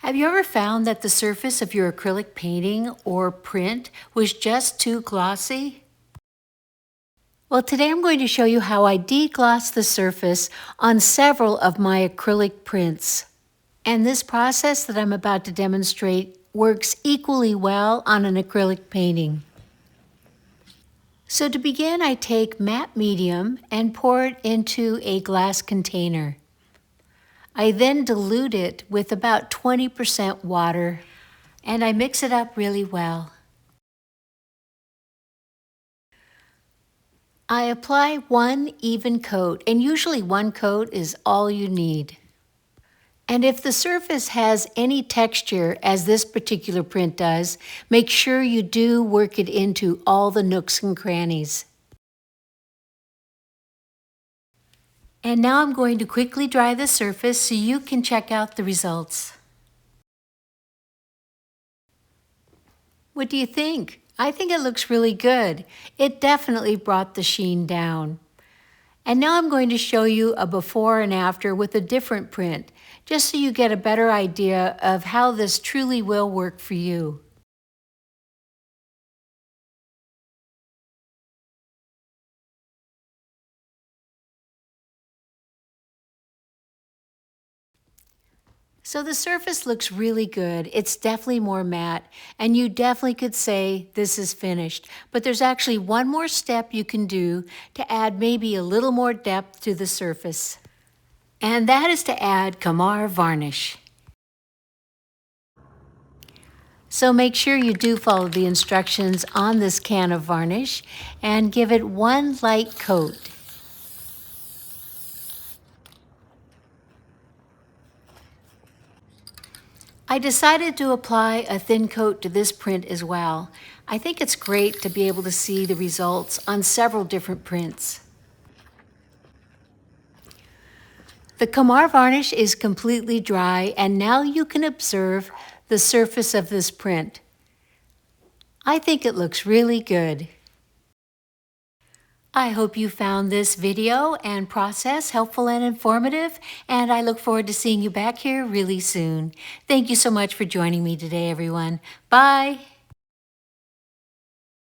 Have you ever found that the surface of your acrylic painting or print was just too glossy? Well, today I'm going to show you how I degloss the surface on several of my acrylic prints. And this process that I'm about to demonstrate works equally well on an acrylic painting. So to begin, I take matte medium and pour it into a glass container. I then dilute it with about 20% water, and I mix it up really well. I apply one even coat, and usually one coat is all you need. And if the surface has any texture, as this particular print does, make sure you do work it into all the nooks and crannies. And now I'm going to quickly dry the surface so you can check out the results. What do you think? I think it looks really good. It definitely brought the sheen down. And now I'm going to show you a before and after with a different print, just so you get a better idea of how this truly will work for you. So the surface looks really good. It's definitely more matte, and you definitely could say this is finished. But there's actually one more step you can do to add maybe a little more depth to the surface. And that is to add varnish. So make sure you do follow the instructions on this can of varnish and give it one light coat. I decided to apply a thin coat to this print as well. I think it's great to be able to see the results on several different prints. The varnish is completely dry, and now you can observe the surface of this print. I think it looks really good. I hope you found this video and process helpful and informative, and I look forward to seeing you back here really soon. Thank you so much for joining me today, everyone. Bye.